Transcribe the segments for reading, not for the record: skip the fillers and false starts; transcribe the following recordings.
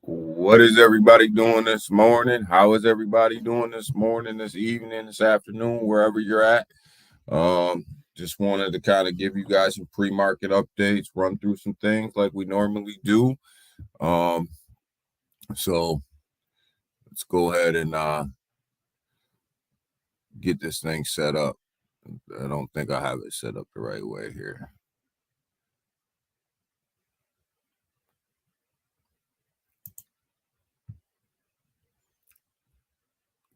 What is everybody doing this morning? How is everybody doing this morning, this evening, this afternoon, wherever you're at? Um, just wanted to kind of give you guys some pre-market updates, run through some things like we normally do. Um, so let's go ahead and get this thing set up. I don't think I have it set up the right way here.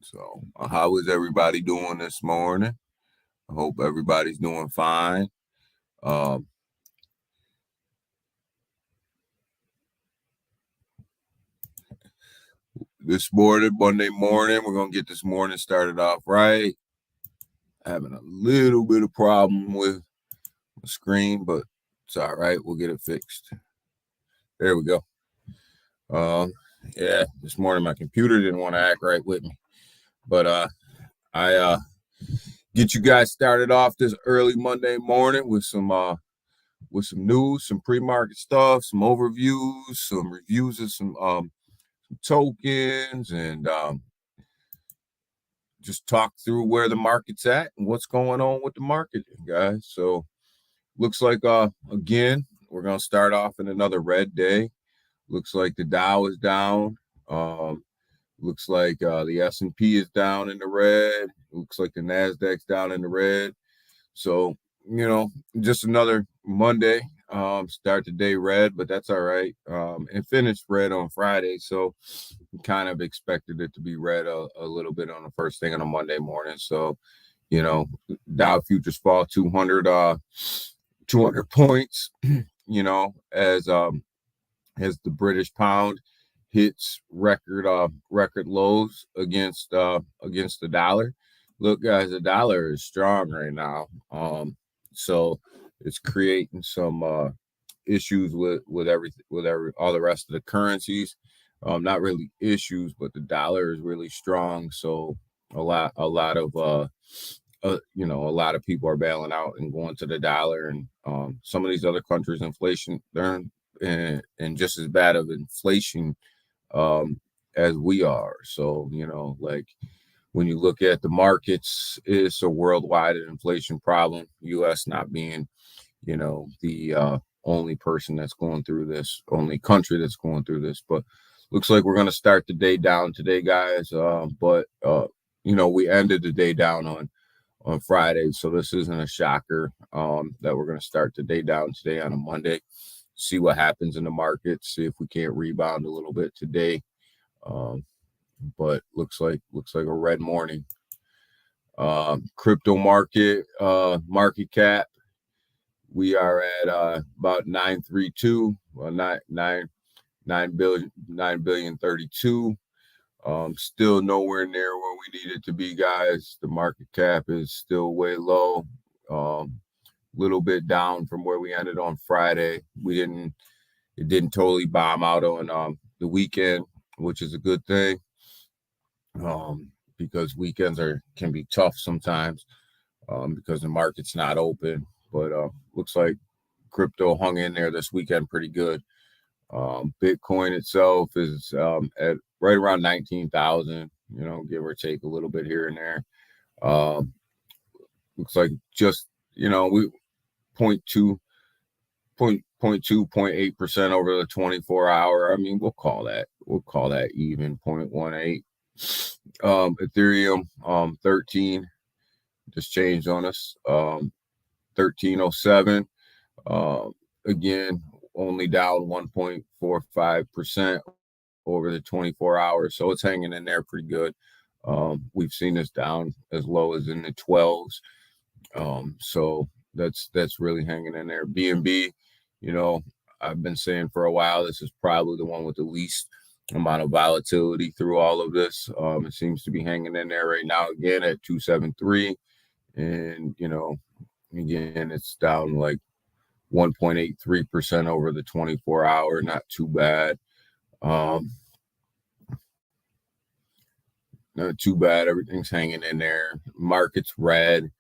So, how is everybody doing this morning? I hope everybody's doing fine. Um, this morning, Monday morning, we're gonna get this morning started off right. Having a little bit of problem with the screen, but it's all right. We'll get it fixed. There we go. Yeah, this morning my computer didn't want to act right with me, but I get you guys started off this early Monday morning with some news, some pre-market stuff, some overviews, some reviews of some tokens, and just talk through where the market's at and what's going on with the market, guys. So looks like again, we're gonna start off in another red day. Looks like the Dow is down. Looks like the S&P is down in the red. Looks like the Nasdaq's down in the red. So, just another Monday. Start the day red, but that's all right. And finished red on Friday. So kind of expected it to be red a little bit on the first thing on a Monday morning. So, Dow futures fall 200 points, as the British pound hits record lows against the dollar. Look, guys, the dollar is strong right now. So it's creating some issues with all the rest of the currencies. Not really issues, but the dollar is really strong. So a lot of a lot of people are bailing out and going to the dollar, and some of these other countries, inflation, they're in just as bad of inflation as we are. So, like when you look at the markets, it's a worldwide inflation problem. U.S. not being, the only person that's going through this, only country that's going through this. But looks like we're going to start the day down today, guys. But we ended the day down on Friday, so this isn't a shocker that we're going to start the day down today on a Monday. See what happens in the market, see if we can't rebound a little bit today. But looks like a red morning. Crypto market cap, we are at about 932, 9 billion 32. Still nowhere near where we need it to be, guys. The market cap is still way low. Little bit down from where we ended on Friday. It didn't totally bomb out on the weekend, which is a good thing. Because weekends can be tough sometimes, because the market's not open. But looks like crypto hung in there this weekend pretty good. Bitcoin itself is at right around 19,000, give or take a little bit here and there. Looks like just, we 0.8% over the 24-hour. I mean, we'll call that even 0.18. Ethereum 13 just changed on us. 1307. Again, only down 1.45% over the 24 hours. So it's hanging in there pretty good. We've seen this down as low as in the 12s. So that's really hanging in there. BNB, I've been saying for a while, this is probably the one with the least amount of volatility through all of this. It seems to be hanging in there right now again at 273. And, again, it's down like 1.83% over the 24-hour. Not too bad. Not too bad. Everything's hanging in there. Market's red.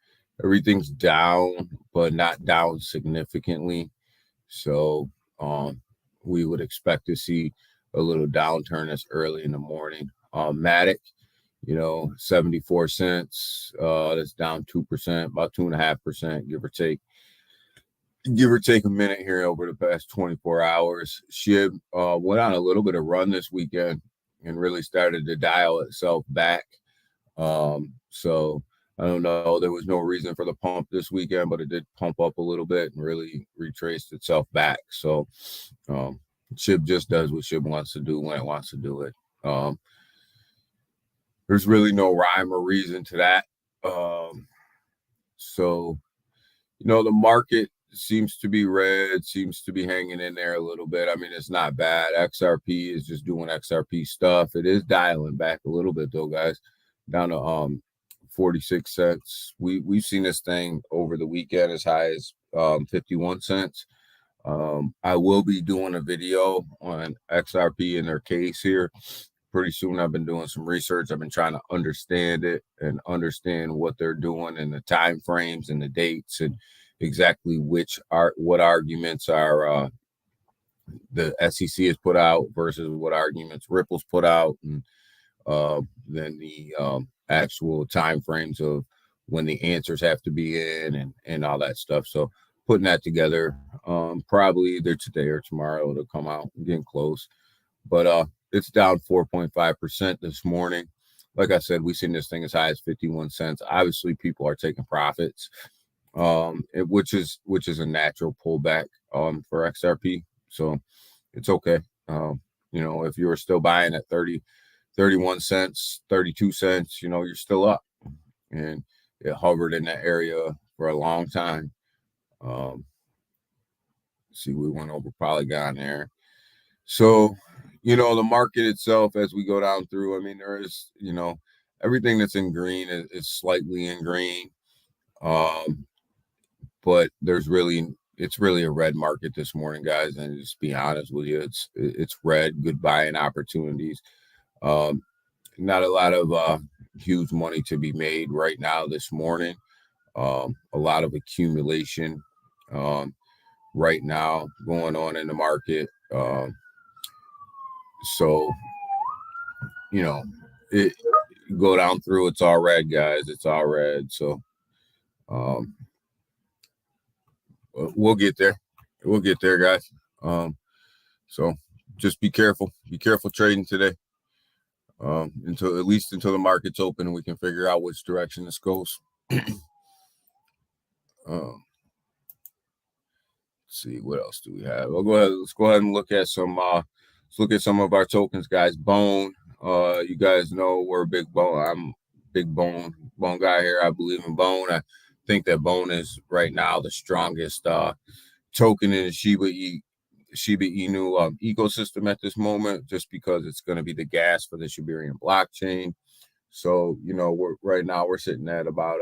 Everything's down, but not down significantly. So we would expect to see little downturn this early in the morning. Matic, 74 cents. That's down 2%, about 2.5%, give or take a minute here over the past 24 hours. SHIB went on a little bit of run this weekend and really started to dial itself back. So I don't know. There was no reason for the pump this weekend, but it did pump up a little bit and really retraced itself back. So SHIB just does what SHIB wants to do when it wants to do it. There's really no rhyme or reason to that. So the market seems to be red, seems to be hanging in there a little bit. I mean, it's not bad. XRP is just doing XRP stuff. It is dialing back a little bit though, guys, down to 46 cents. We've seen this thing over the weekend as high as 51 cents. I will be doing a video on XRP in their case here pretty soon. I've been doing some research. I've been trying to understand it and understand what they're doing and the time frames and the dates and exactly what arguments are the SEC has put out versus what arguments Ripple's put out, and then the actual time frames of when the answers have to be in and all that stuff. So putting that together, probably either today or tomorrow it'll come out. I'm getting close, but it's down 4.5% this morning. Like I said, we've seen this thing as high as 51 cents. Obviously, people are taking profits, which is a natural pullback for XRP. So it's okay. If you're still buying at 31 cents, 32 cents, you're still up. And it hovered in that area for a long time. See, we went over Polygon there. So, the market itself, as we go down through, I mean, there is, everything that's in green is slightly in green. But it's really a red market this morning, guys. And just be honest with you, it's red, good buying opportunities. Not a lot of huge money to be made right now this morning. A lot of accumulation right now going on in the market. So, it go down through, it's all red, guys. It's all red. So, we'll get there. We'll get there, guys. So just be careful. Be careful trading today. Until the market's open and we can figure out which direction this goes. Let's see, what else do we have? Let's go ahead and look at some of our tokens, guys. Bone. You guys know we're a big bone. I'm a big bone guy here. I believe in Bone. I think that Bone is right now the strongest token in the Shiba Inu ecosystem at this moment, just because it's going to be the gas for the Shibarian blockchain. So, we're sitting at about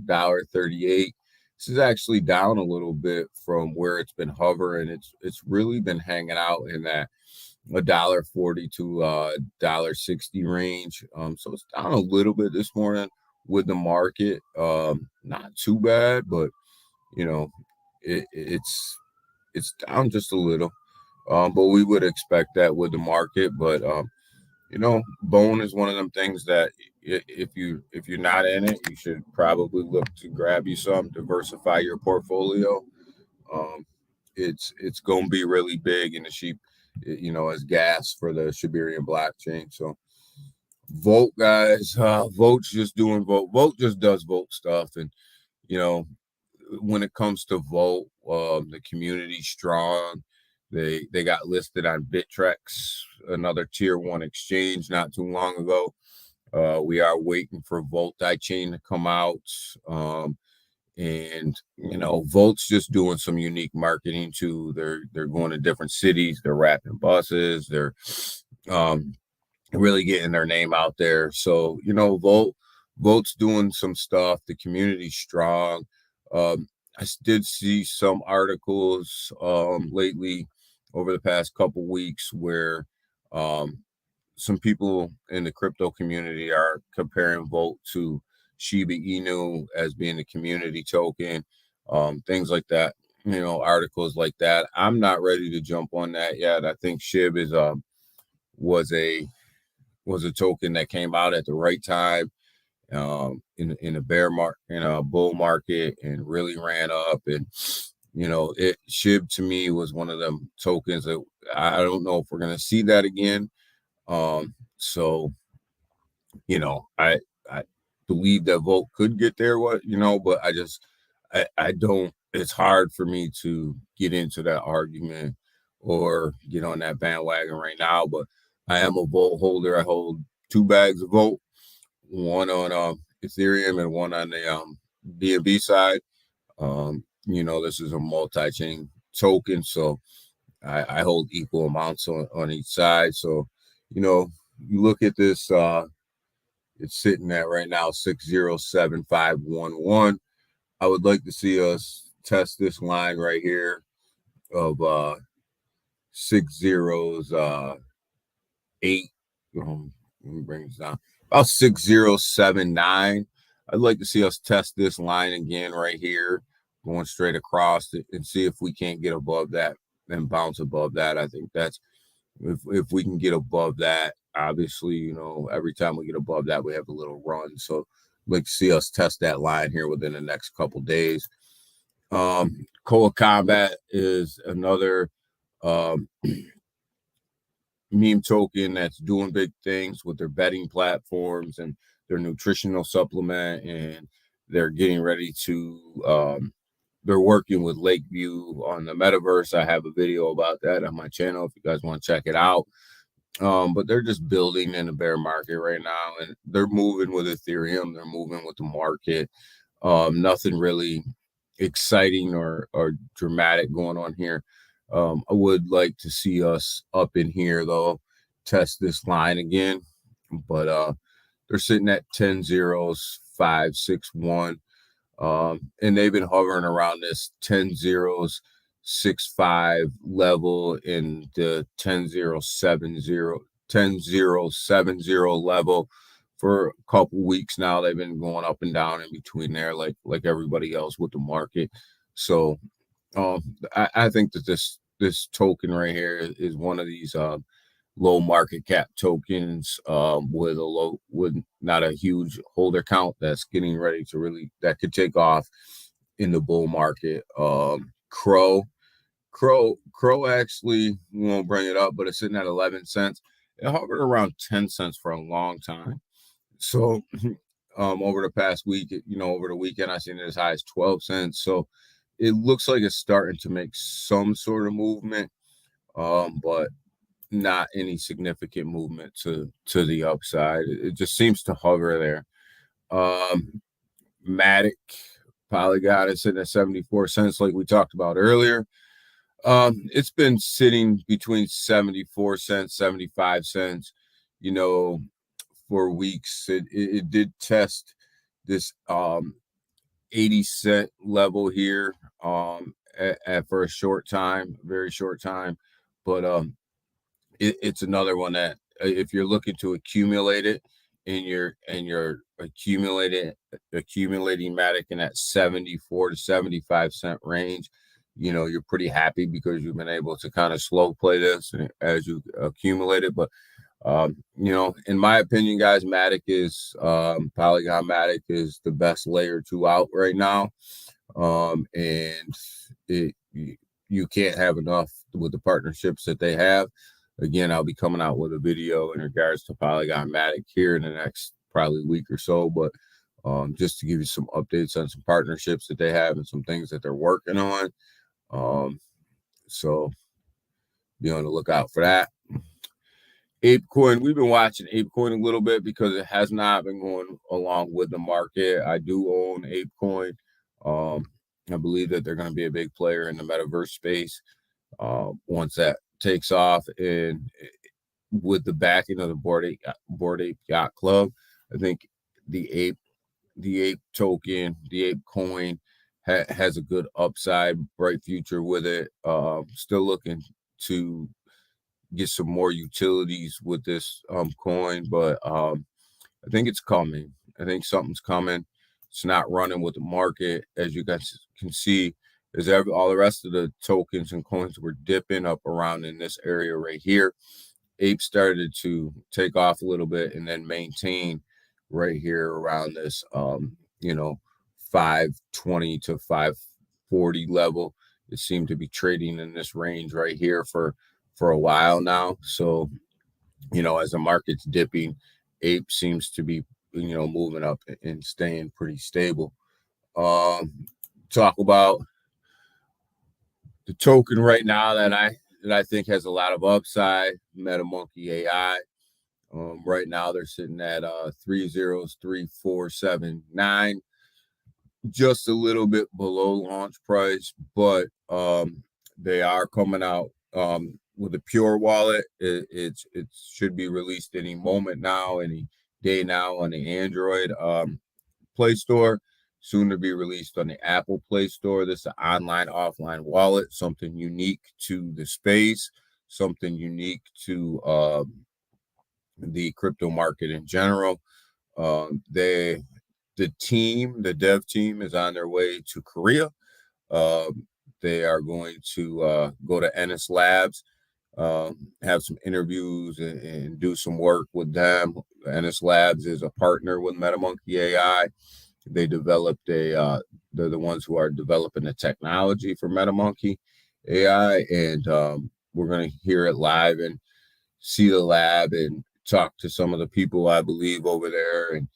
$1.38. This is actually down a little bit from where it's been hovering. It's really been hanging out in that $1.40 to $1.60 range. So it's down a little bit this morning with the market. Not too bad, but it's down just a little. But we would expect that with the market. But Bone is one of them things that if you're not in it, you should probably look to grab you some, diversify your portfolio. It's going to be really big in the sheep, as gas for the Shibarian blockchain. So Volt, guys, Volt's just doing Volt. Volt just does Volt stuff. And, when it comes to Volt, the community's strong. They got listed on Bittrex, another tier 1 exchange, not too long ago. We are waiting for Volti-chain to come out. And Volt's just doing some unique marketing too. They're going to different cities, they're wrapping buses, they're really getting their name out there. So, Volt's doing some stuff. The community's strong. I did see some articles lately over the past couple weeks where some people in the crypto community are comparing Volt to Shiba Inu as being a community token, things like that, articles like that. I'm not ready to jump on that yet. I think SHIB is was a token that came out at the right time, in a bear market, in a bull market, and really ran up. And SHIB to me was one of them tokens that I don't know if we're going to see that again. So I believe that Volt could get there, but I don't. It's hard for me to get into that argument or get on that bandwagon right now. But I am a Volt holder. I hold 2 bags of Volt, one on Ethereum and one on the BNB side. This is a multi-chain token, so I hold equal amounts on each side. So, you look at this, it's sitting at right now 607511. I would like to see us test this line right here of 608. Let me bring this down. About 6079. I'd like to see us test this line again right here, going straight across it, and see if we can't get above that and bounce above that. I think that's if we can get above that. Obviously, every time we get above that, we have a little run. So I'd like to see us test that line here within the next couple days. Koa Combat is another meme token that's doing big things with their betting platforms and their nutritional supplement, and they're getting ready to they're working with Lakeview on the metaverse. I have a video about that on my channel if you guys want to check it out. But they're just building in the bear market right now, and they're moving with Ethereum. They're moving with the market. Nothing really exciting or dramatic going on here. I would like to see us up in here though, test this line again, but they're sitting at 10.0561, and they've been hovering around this 10.065 level in the 10.070 level for a couple weeks now. They've been going up and down in between there, like everybody else with the market. So I think that this token right here is one of these low market cap tokens with not a huge holder count that's getting ready to that could take off in the bull market. Crow actually, we won't bring it up, but it's sitting at 11 cents. It hovered around 10 cents for a long time. So over the past week, over the weekend, I seen it as high as 12 cents. So it looks like it's starting to make some sort of movement, but not any significant movement to the upside. It just seems to hover there. Matic Polygon is sitting at 74 cents, like we talked about earlier. It's been sitting between 74 cents, 75 cents, for weeks. It did test this 80-cent level here for a short time, very short time. But it's another one that if you're looking to accumulate it and you're accumulating Matic in that 74 to 75 cent range, you're pretty happy because you've been able to kind of slow play this as you accumulate it. But in my opinion, guys, Matic is Polygon Matic is the best layer 2 out right now. And you can't have enough with the partnerships that they have. Again, I'll be coming out with a video in regards to Polygon Matic here in the next probably week or so, but just to give you some updates on some partnerships that they have and some things that they're working on. So be on the lookout for that. Acorn, we've been watching Acorn a little bit because it has not been going along with the market. I do own Acorn. I believe that they're going to be a big player in the metaverse space once that takes off, and with the backing of the Bored Ape Yacht Club, I think the ape token, the ape coin has a good upside, bright future with it. Still looking to get some more utilities with this coin, but I think it's coming. I think something's coming. It's not running with the market, as you guys can see. All the rest of the tokens and coins were dipping up around in this area right here. Ape started to take off a little bit and then maintain right here around this, 520 to 540 level. It seemed to be trading in this range right here for a while now. So, as the market's dipping, Ape seems to be, moving up and staying pretty stable. Talk about the token right now that I think has a lot of upside, MetaMonkey AI. Right now they're sitting at 303479, just a little bit below launch price, but they are coming out with a pure wallet. It should be released any moment now, any day now on the Android Play Store. Soon to be released on the Apple Play Store. This is an online offline wallet, something unique to the space, something unique to the crypto market in general. The dev team is on their way to Korea. They are going to go to Ennis Labs, have some interviews and do some work with them. Ennis Labs is a partner with MetaMonkey AI. They developed they're the ones who are developing the technology for MetaMonkey AI, and we're going to hear it live and see the lab and talk to some of the people I believe over there. And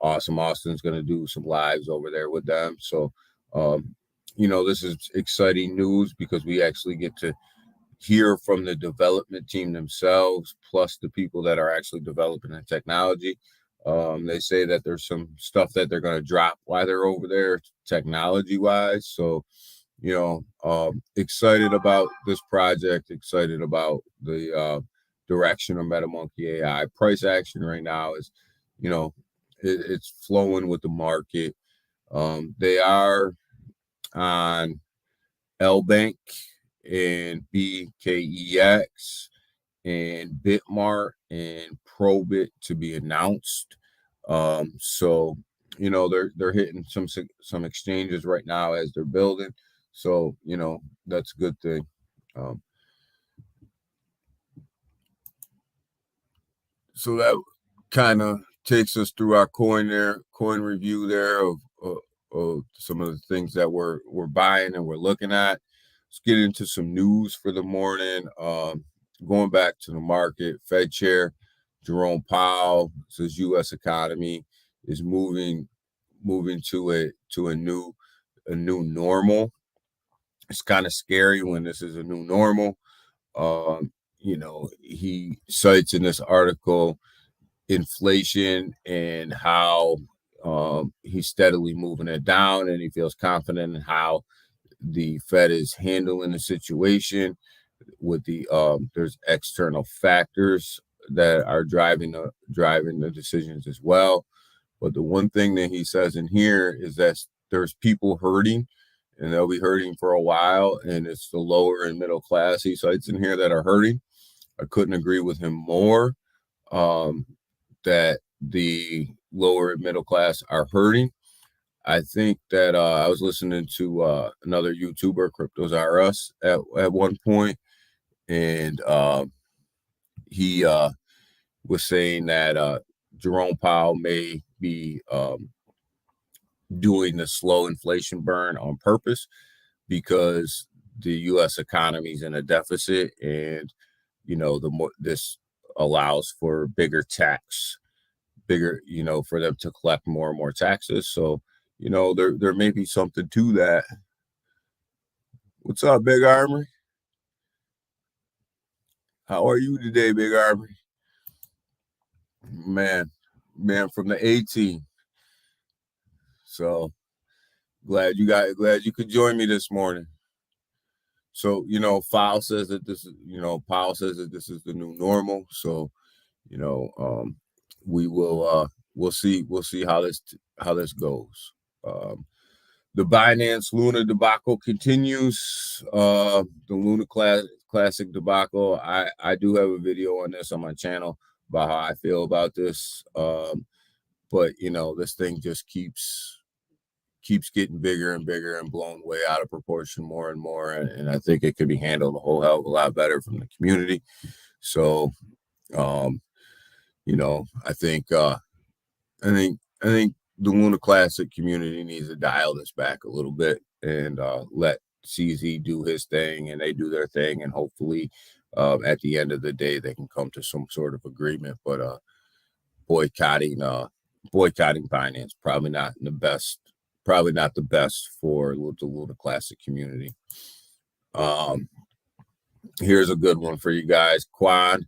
Awesome Austin's going to do some lives over there with them. So, this is exciting news because we actually get to hear from the development team themselves, plus the people that are actually developing the technology. They say that there's some stuff that they're going to drop while they're over there, technology wise. So, excited about this project, excited about the direction of MetaMonkey AI. Price action right now is, it's flowing with the market. They are on LBank and BKEX and Bitmart and Probit to be announced. So they're hitting some exchanges right now as they're building. So that's a good thing. So that kind of takes us through our coin review there of some of the things that we're buying and we're looking at. Let's get into some news for the morning. Going back to the market, Fed Chair Jerome Powell says U.S. economy is moving to a new normal. It's kind of scary when this is a new normal. He cites in this article inflation and how he's steadily moving it down, and he feels confident in how the Fed is handling the situation. With the there's external factors that are driving the decisions as well. But the one thing that he says in here is that there's people hurting, and they'll be hurting for a while, and it's the lower and middle class he cites in here that are hurting. I couldn't agree with him more. That the lower and middle class are hurting. I think that I was listening to another YouTuber, Cryptos R Us, at one point, and he was saying that Jerome Powell may be doing the slow inflation burn on purpose because the U.S. economy is in a deficit, and the more this allows for bigger, for them to collect more and more taxes. So, there may be something to that. What's up, Big Armory? How are you today, Big Armory? Man, from the 18. So glad you could join me this morning. So, Powell says that this is the new normal. So, we will we'll see how this goes. The Binance Luna debacle continues. The Luna classic debacle. I do have a video on this on my channel about how I feel about this. But this thing just keeps getting bigger and bigger and blown way out of proportion more and more. And I think it could be handled a whole hell of a lot better from the community. So, I think the Luna Classic community needs to dial this back a little bit and let CZ do his thing and they do their thing, and hopefully at the end of the day they can come to some sort of agreement. But boycotting Binance probably not the best for the Luna Classic community. Here's a good one for you guys. Quan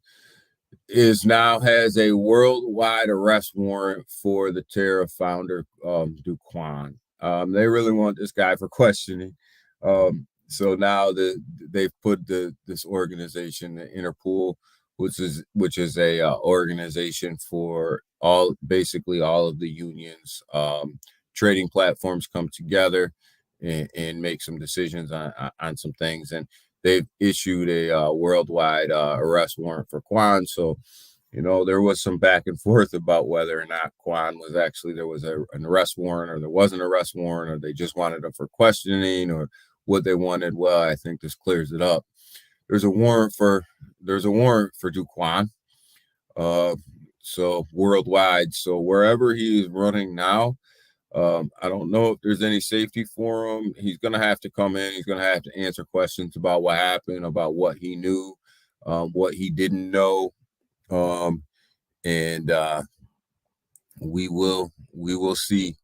has a worldwide arrest warrant for the Terra founder, Do Kwon. They really want this guy for questioning. So now they've put this organization, the Interpol, which is a organization for basically all of the unions. Trading platforms come together and make some decisions on some things, and they've issued a worldwide arrest warrant for Quan. So, there was some back and forth about whether or not Quan was actually, there was an arrest warrant, or there wasn't an arrest warrant, or they just wanted him for questioning, or what they wanted. Well, I think this clears it up. There's a warrant for Do Quan. So worldwide. So wherever he is running now, I don't know if there's any safety for him. He's going to have to come in. He's going to have to answer questions about what happened, about what he knew, what he didn't know. And we will see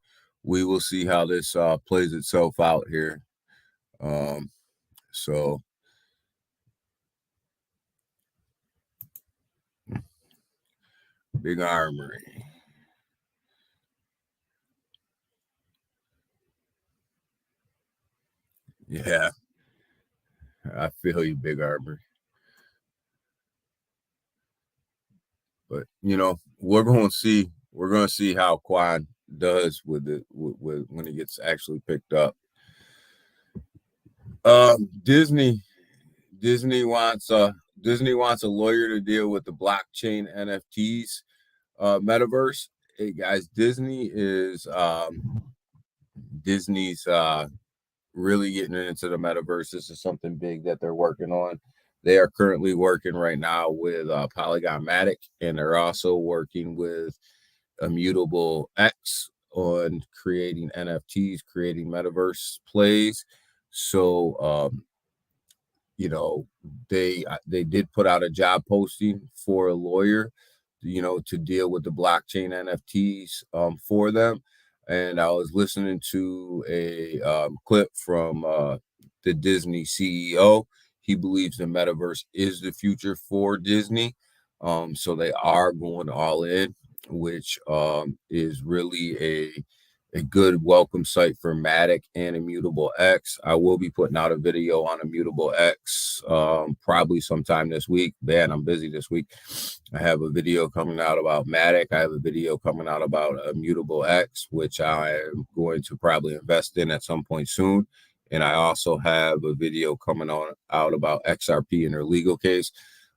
how this plays itself out here. So Big Armory. Yeah, I feel you, Big Armory. But we're going to see how Quan does with it when it gets actually picked up. Disney wants a lawyer to deal with the blockchain NFTs metaverse. Hey guys, Disney's really getting into the metaverse. This is something big that they're working on. They are currently working right now with Polygon Matic, and they're also working with Immutable X on creating NFTs, creating metaverse plays. So, they did put out a job posting for a lawyer, to deal with the blockchain NFTs for them. And I was listening to a clip from the Disney CEO. He believes the metaverse is the future for Disney. So they are going all in, which is really a good welcome site for Matic and Immutable X. I will be putting out a video on Immutable X probably sometime this week. Man, I'm busy this week. I have a video coming out about Matic. I have a video coming out about Immutable X, which I am going to probably invest in at some point soon. And I also have a video coming out about XRP and their legal case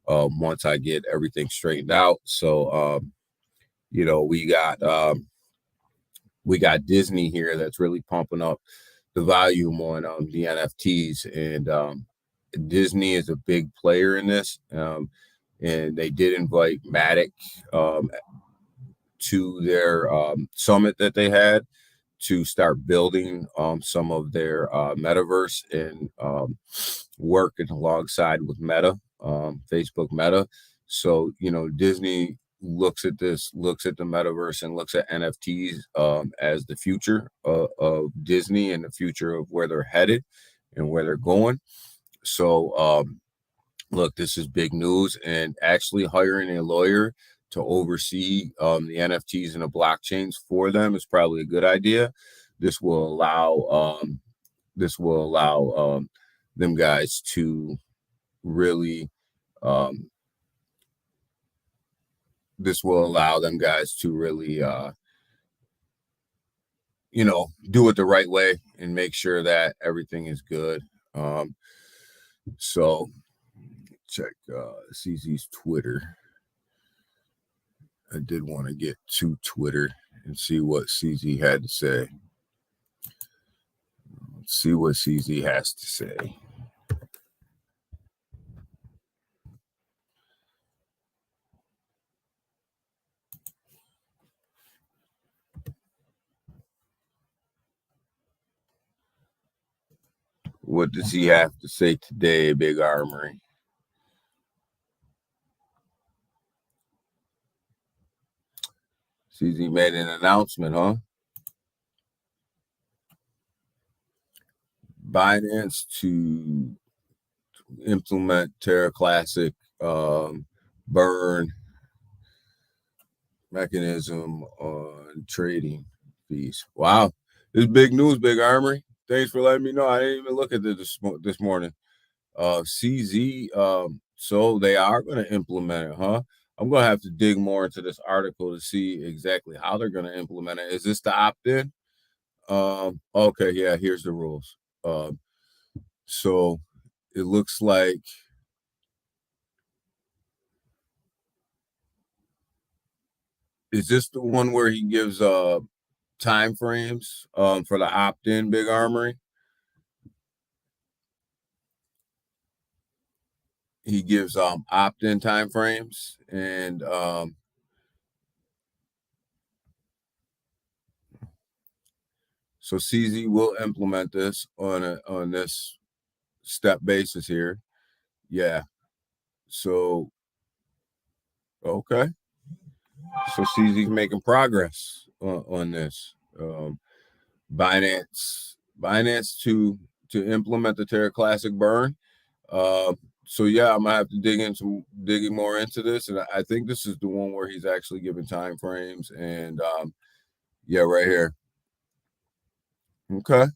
once I get everything straightened out. So, we got Disney here that's really pumping up the volume on the NFTs, and Disney is a big player in this. And they did invite Matic to their summit that they had to start building some of their metaverse and working alongside with Meta, Facebook Meta. So, Disney looks at the metaverse and looks at NFTs as the future of Disney and the future of where they're headed and where they're going. So, look, this is big news, and actually hiring a lawyer to oversee the NFTs and the blockchains for them is probably a good idea. This will allow them guys to really do it the right way and make sure that everything is good. So check CZ's Twitter. I did want to get to Twitter and see what CZ had to say. Let's see what CZ has to say. What does he have to say today, Big Armory? CZ made an announcement, huh? Binance to implement Terra Classic burn mechanism on trading fees. Wow, this is big news, Big Armory. Thanks for letting me know. I didn't even look at this morning. CZ, so they are going to implement it, huh? I'm going to have to dig more into this article to see exactly how they're going to implement it. Is this the opt-in? Okay, yeah, here's the rules. So it looks like is this the one where he gives time frames for the opt-in, Big Armory? He gives opt-in time frames, and so CZ will implement this on this step basis here. Yeah. So okay. So CZ's making progress on this. Binance to implement the Terra Classic burn. So yeah, I'm gonna have to digging more into this, and I think this is the one where he's actually giving time frames, and yeah, right here. Okay.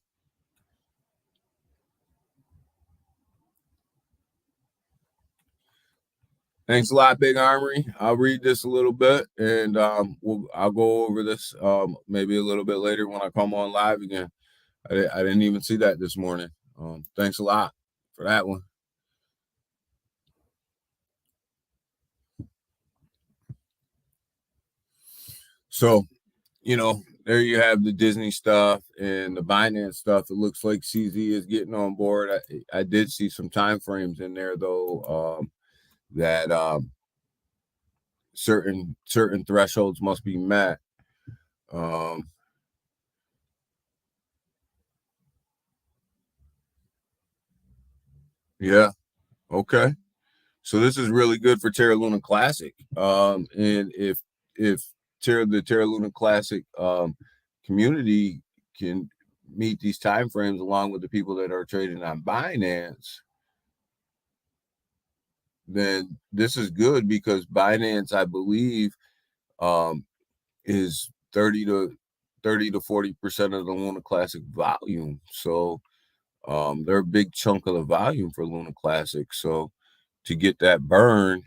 Thanks a lot, Big Armory. I'll read this a little bit, and I'll go over this maybe a little bit later when I come on live again. I didn't even see that this morning. Thanks a lot for that one. So, there you have the Disney stuff and the Binance stuff. It looks like CZ is getting on board. I did see some time frames in there though, that certain thresholds must be met. Yeah, okay. So this is really good for Terra Luna Classic. And if the Terra Luna Classic community can meet these time frames along with the people that are trading on Binance, then this is good because Binance, I believe, is 30 to 40% of the Luna Classic volume. So they're a big chunk of the volume for Luna Classic. So to get that burn,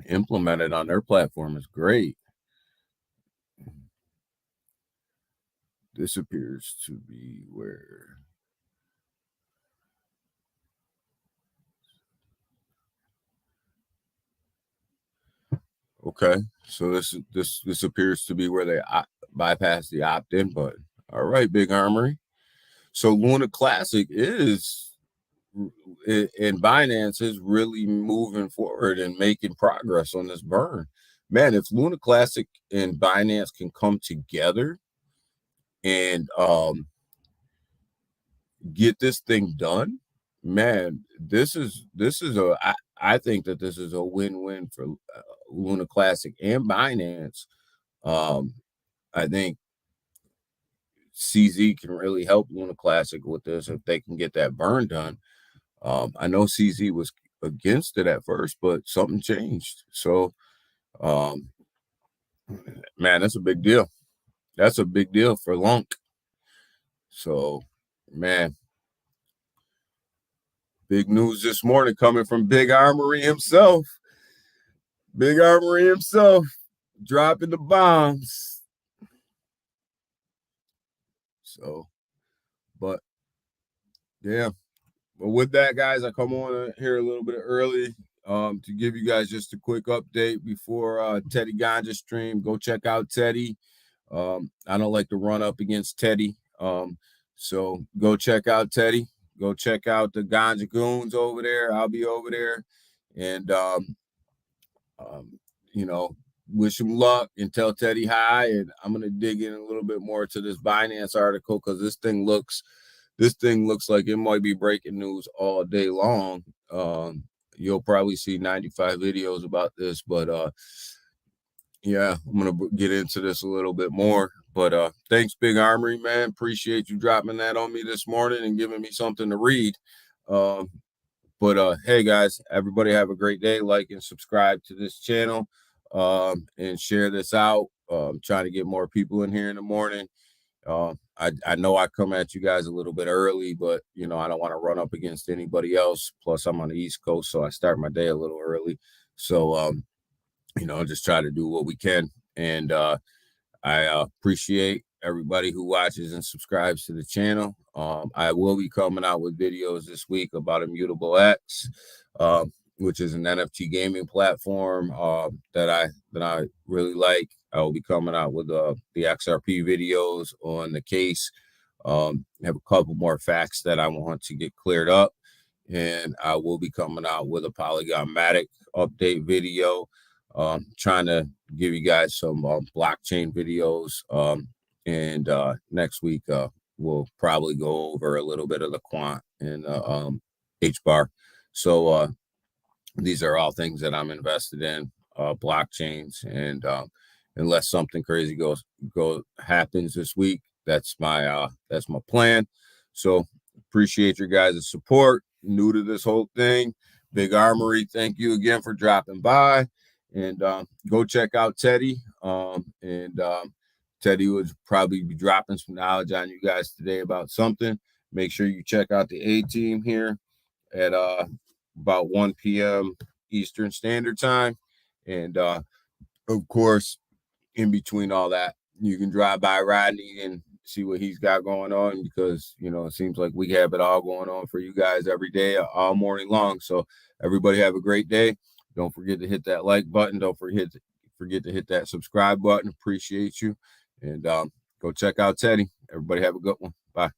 implemented on their platform is great. This appears to be where. Okay, so this appears to be where they bypass the opt-in button. All right, Big Armory. So Luna Classic is and Binance is really moving forward and making progress on this burn. Man, if Luna Classic and Binance can come together and get this thing done, man, I think that this is a win-win for Luna Classic and Binance. Um, I think CZ can really help Luna Classic with this if they can get that burn done. I know CZ was against it at first, but something changed. So, um, man, that's a big deal. That's a big deal for Lunk. So, man, big news this morning coming from Big Armory himself. Big Armory himself dropping the bombs. So, but yeah. But with that, guys, I come on here a little bit early to give you guys just a quick update before Teddy Ganja stream. Go check out Teddy. I don't like to run up against Teddy. So go check out Teddy. Go check out the Ganja Goons over there. I'll be over there. And, um, you know, wish him luck and tell Teddy hi. And I'm gonna dig in a little bit more to this Binance article because this thing looks like it might be breaking news all day long. You'll probably see 95 videos about this, but yeah, I'm gonna get into this a little bit more. But thanks, Big Armory, man. Appreciate you dropping that on me this morning and giving me something to read. But hey guys, everybody have a great day. Like and subscribe to this channel, and share this out. Trying to get more people in here in the morning. I know I come at you guys a little bit early, but you know I don't want to run up against anybody else. Plus, I'm on the East Coast, so I start my day a little early. So you know, just try to do what we can. And I appreciate everybody who watches and subscribes to the channel. I will be coming out with videos this week about Immutable X, which is an NFT gaming platform that I really like. I will be coming out with the XRP videos on the case. I have a couple more facts that I want to get cleared up, and I will be coming out with a Polygon Matic update video. Trying to give you guys some blockchain videos. And next week we'll probably go over a little bit of the quant and H bar. So these are all things that I'm invested in, blockchains, and unless something crazy happens this week, that's my plan. So appreciate your guys' support. New to this whole thing, Big Armory, thank you again for dropping by. And go check out Teddy. Teddy would probably be dropping some knowledge on you guys today about something. Make sure you check out the A team here at about 1 p.m. Eastern Standard Time. And of course, in between all that, you can drive by Rodney and see what he's got going on, because you know it seems like we have it all going on for you guys every day, all morning long. So everybody have a great day. Don't forget to hit that like button. Don't forget to hit that subscribe button. Appreciate you. And go check out Teddy. Everybody have a good one. Bye.